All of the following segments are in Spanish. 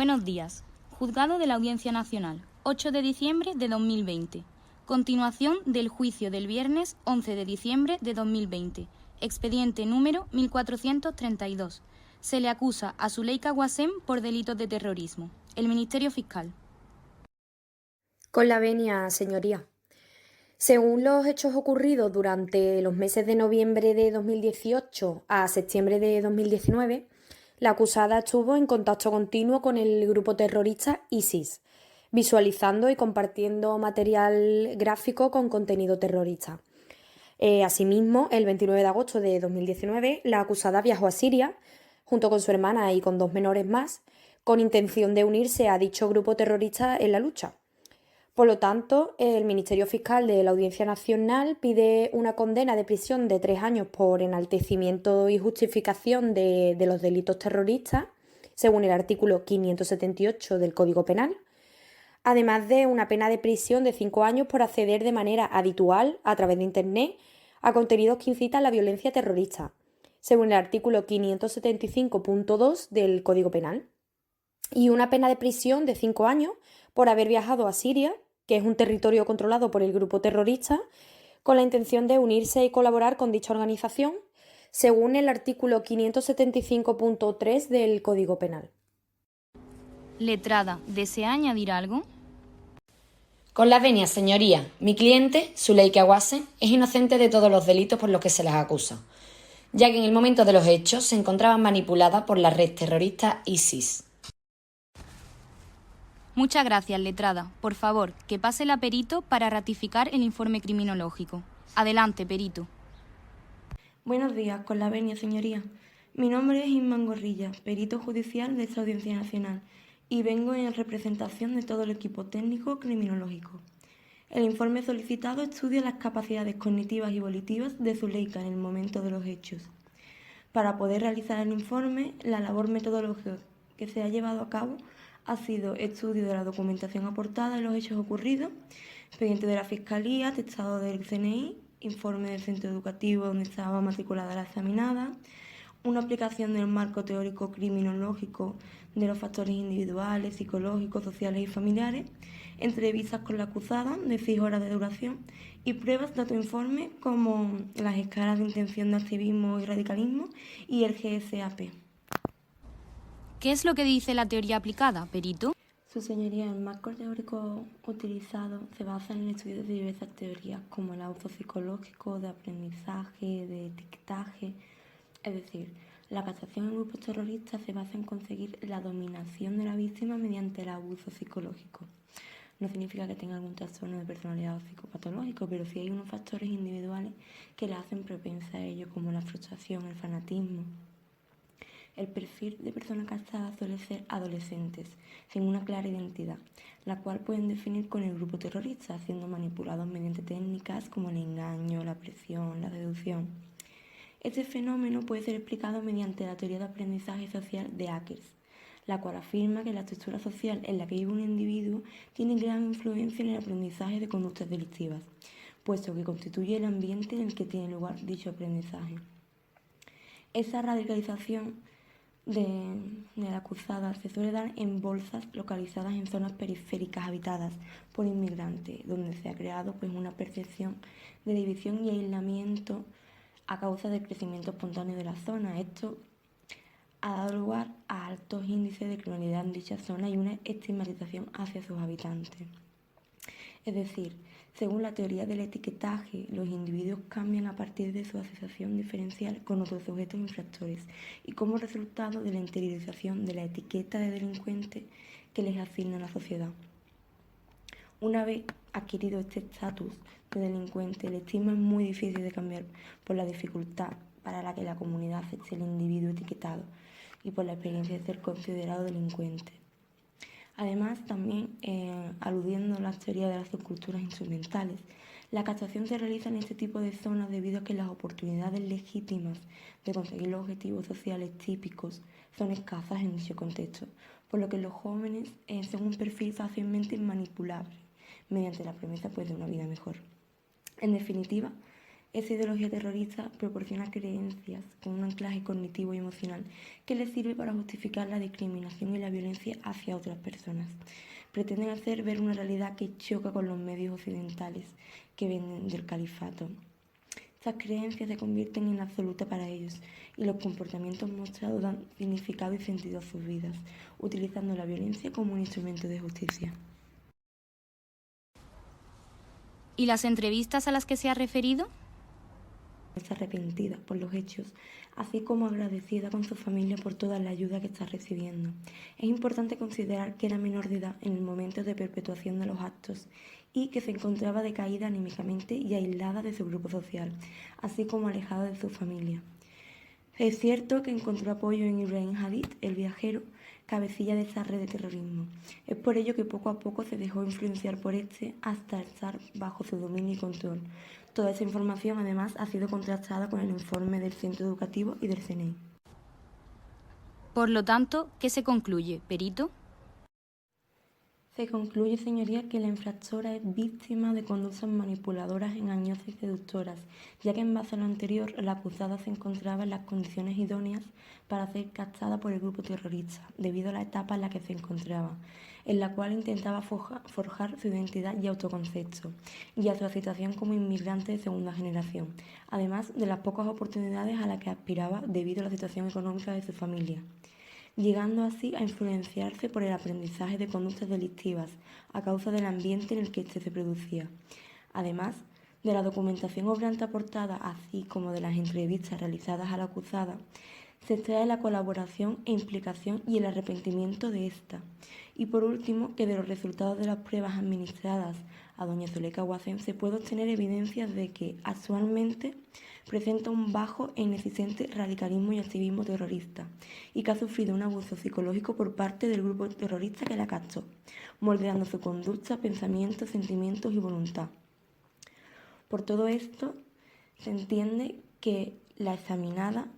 Buenos días. Juzgado de la Audiencia Nacional, 8 de diciembre de 2020. Continuación del juicio del viernes 11 de diciembre de 2020. Expediente número 1432. Se le acusa a Zuleika Guasem por delitos de terrorismo. El Ministerio Fiscal. Con la venia, señoría. Según los hechos ocurridos durante los meses de noviembre de 2018 a septiembre de 2019, la acusada estuvo en contacto continuo con el grupo terrorista ISIS, visualizando y compartiendo material gráfico con contenido terrorista. Asimismo, el 29 de agosto de 2019, la acusada viajó a Siria, junto con su hermana y con 2 menores más, con intención de unirse a dicho grupo terrorista en la lucha. Por lo tanto, el Ministerio Fiscal de la Audiencia Nacional pide una condena de prisión de 3 años por enaltecimiento y justificación de los delitos terroristas, según el artículo 578 del Código Penal, además de una pena de prisión de 5 años por acceder de manera habitual, a través de Internet, a contenidos que incitan la violencia terrorista, según el artículo 575.2 del Código Penal, y una pena de prisión de 5 años por haber viajado a Siria, que es un territorio controlado por el grupo terrorista, con la intención de unirse y colaborar con dicha organización, según el artículo 575.3 del Código Penal. Letrada, ¿desea añadir algo? Con la venia, señoría. Mi cliente, Zuleika Guasem, es inocente de todos los delitos por los que se las acusa, ya que en el momento de los hechos se encontraba manipulada por la red terrorista ISIS. Muchas gracias, letrada. Por favor, que pase la perito para ratificar el informe criminológico. Adelante, perito. Buenos días, con la venia, señoría. Mi nombre es Ismán Gorrilla, perito judicial de esta Audiencia Nacional, y vengo en representación de todo el equipo técnico criminológico. El informe solicitado estudia las capacidades cognitivas y volitivas de Zuleika en el momento de los hechos. Para poder realizar el informe, la labor metodológica que se ha llevado a cabo ha sido estudio de la documentación aportada en los hechos ocurridos, expediente de la Fiscalía, atestado del CNI, informe del centro educativo donde estaba matriculada la examinada, una aplicación del marco teórico criminológico de los factores individuales, psicológicos, sociales y familiares, entrevistas con la acusada de 6 horas de duración y pruebas de autoinforme como las escalas de intención de activismo y radicalismo y el GSAP. ¿Qué es lo que dice la teoría aplicada, perito? Su señoría, el marco teórico utilizado se basa en el estudio de diversas teorías como el auto psicológico, de aprendizaje, de etiquetaje. Es decir, la captación en grupos terroristas se basa en conseguir la dominación de la víctima mediante el abuso psicológico. No significa que tenga algún trastorno de personalidad o psicopatológico, pero sí hay unos factores individuales que la hacen propensa a ello, como la frustración, el fanatismo. El perfil de persona captada suele ser adolescentes, sin una clara identidad, la cual pueden definir con el grupo terrorista, siendo manipulados mediante técnicas como el engaño, la presión, la seducción. Este fenómeno puede ser explicado mediante la teoría de aprendizaje social de Akers, la cual afirma que la estructura social en la que vive un individuo tiene gran influencia en el aprendizaje de conductas delictivas, puesto que constituye el ambiente en el que tiene lugar dicho aprendizaje. Esa radicalización de la acusada se suele dar en bolsas localizadas en zonas periféricas habitadas por inmigrantes, donde se ha creado una percepción de división y aislamiento a causa del crecimiento espontáneo de la zona. Esto ha dado lugar a altos índices de criminalidad en dicha zona y una estigmatización hacia sus habitantes. Es decir, según la teoría del etiquetaje, los individuos cambian a partir de su asociación diferencial con otros sujetos infractores y como resultado de la interiorización de la etiqueta de delincuente que les asigna la sociedad. Una vez adquirido este estatus de delincuente, el estigma es muy difícil de cambiar por la dificultad para la que la comunidad acepte el individuo etiquetado y por la experiencia de ser considerado delincuente. Además, también aludiendo a la teoría de las subculturas instrumentales, la captación se realiza en este tipo de zonas debido a que las oportunidades legítimas de conseguir los objetivos sociales típicos son escasas en dicho contexto, por lo que los jóvenes son un perfil fácilmente manipulable mediante la promesa de una vida mejor. En definitiva, Esa ideología terrorista proporciona creencias con un anclaje cognitivo y emocional que les sirve para justificar la discriminación y la violencia hacia otras personas. Pretenden hacer ver una realidad que choca con los medios occidentales que vienen del califato. Estas creencias se convierten en absoluta para ellos y los comportamientos mostrados dan significado y sentido a sus vidas, utilizando la violencia como un instrumento de justicia. ¿Y las entrevistas a las que se ha referido? Está arrepentida por los hechos, así como agradecida con su familia por toda la ayuda que está recibiendo. Es importante considerar que era menor de edad en el momento de perpetuación de los actos y que se encontraba decaída anímicamente y aislada de su grupo social, así como alejada de su familia. Es cierto que encontró apoyo en Ibrahim Hadid, el viajero, cabecilla de esa red de terrorismo. Es por ello que poco a poco se dejó influenciar por este hasta estar bajo su dominio y control. Toda esa información, además, ha sido contrastada con el informe del centro educativo y del CNI. Por lo tanto, ¿qué se concluye, perito? Se concluye, señoría, que la infractora es víctima de conductas manipuladoras, engañosas y seductoras, ya que en base a lo anterior, la acusada se encontraba en las condiciones idóneas para ser captada por el grupo terrorista, debido a la etapa en la que se encontraba, en la cual intentaba forjar su identidad y autoconcepto, y a su situación como inmigrante de segunda generación, además de las pocas oportunidades a las que aspiraba debido a la situación económica de su familia, llegando así a influenciarse por el aprendizaje de conductas delictivas a causa del ambiente en el que éste se producía. Además de la documentación obrante aportada, así como de las entrevistas realizadas a la acusada, se extrae la colaboración e implicación y el arrepentimiento de ésta. Y por último, que de los resultados de las pruebas administradas a doña Zuleika Wasen se puede obtener evidencias de que actualmente presenta un bajo e inexistente radicalismo y activismo terrorista y que ha sufrido un abuso psicológico por parte del grupo terrorista que la captó, moldeando su conducta, pensamientos, sentimientos y voluntad. Por todo esto, se entiende que la examinada,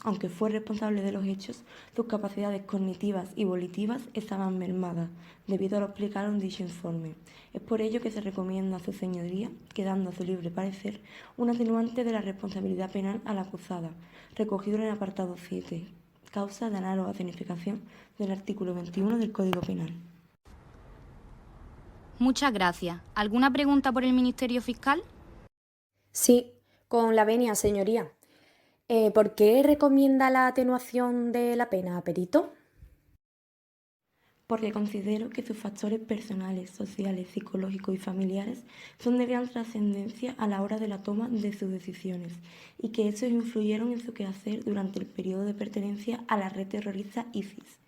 aunque fue responsable de los hechos, sus capacidades cognitivas y volitivas estaban mermadas, debido a lo explicado en dicho informe. Es por ello que se recomienda a su señoría, quedando a su libre parecer, un atenuante de la responsabilidad penal a la acusada, recogido en el apartado 7, causa de análoga significación del artículo 21 del Código Penal. Muchas gracias. ¿Alguna pregunta por el Ministerio Fiscal? Sí, con la venia, señoría. ¿Por qué recomienda la atenuación de la pena, perito? Porque considero que sus factores personales, sociales, psicológicos y familiares son de gran trascendencia a la hora de la toma de sus decisiones y que estos influyeron en su quehacer durante el periodo de pertenencia a la red terrorista ISIS.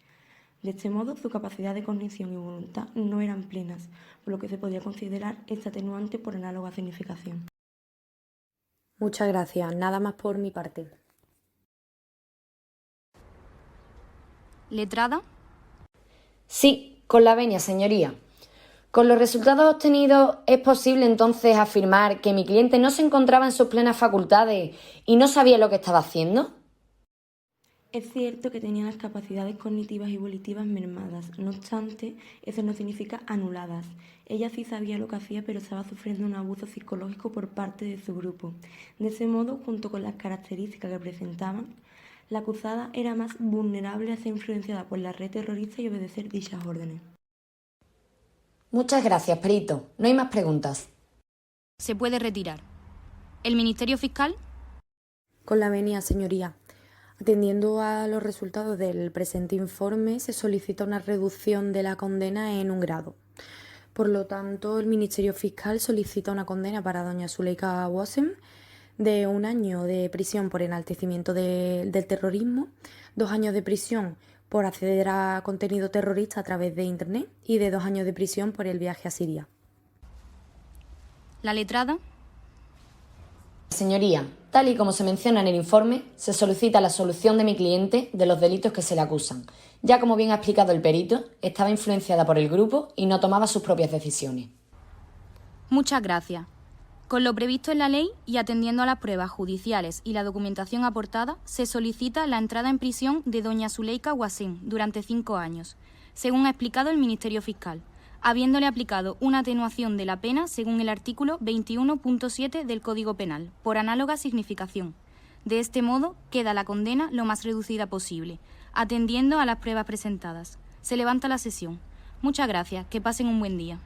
De este modo, su capacidad de cognición y voluntad no eran plenas, por lo que se podía considerar este atenuante por análoga significación. Muchas gracias. Nada más por mi parte. ¿Letrada? Sí, con la venia, señoría. Con los resultados obtenidos, ¿es posible entonces afirmar que mi cliente no se encontraba en sus plenas facultades y no sabía lo que estaba haciendo? Es cierto que tenía las capacidades cognitivas y volitivas mermadas, no obstante, eso no significa anuladas. Ella sí sabía lo que hacía, pero estaba sufriendo un abuso psicológico por parte de su grupo. De ese modo, junto con las características que presentaban, la acusada era más vulnerable a ser influenciada por la red terrorista y obedecer dichas órdenes. Muchas gracias, perito. No hay más preguntas. Se puede retirar. ¿El Ministerio Fiscal? Con la venia, señoría. Atendiendo a los resultados del presente informe, se solicita una reducción de la condena en 1 grado. Por lo tanto, el Ministerio Fiscal solicita una condena para doña Zuleika Wasen de 1 año de prisión por enaltecimiento del terrorismo, 2 años de prisión por acceder a contenido terrorista a través de Internet y de 2 años de prisión por el viaje a Siria. ¿La letrada? Señoría, tal y como se menciona en el informe, se solicita la absolución de mi cliente de los delitos que se le acusan. Ya como bien ha explicado el perito, estaba influenciada por el grupo y no tomaba sus propias decisiones. Muchas gracias. Con lo previsto en la ley y atendiendo a las pruebas judiciales y la documentación aportada, se solicita la entrada en prisión de doña Zuleika Wasen durante 5 años, según ha explicado el Ministerio Fiscal, habiéndole aplicado una atenuación de la pena según el artículo 21.7 del Código Penal, por análoga significación. De este modo, queda la condena lo más reducida posible, atendiendo a las pruebas presentadas. Se levanta la sesión. Muchas gracias. Que pasen un buen día.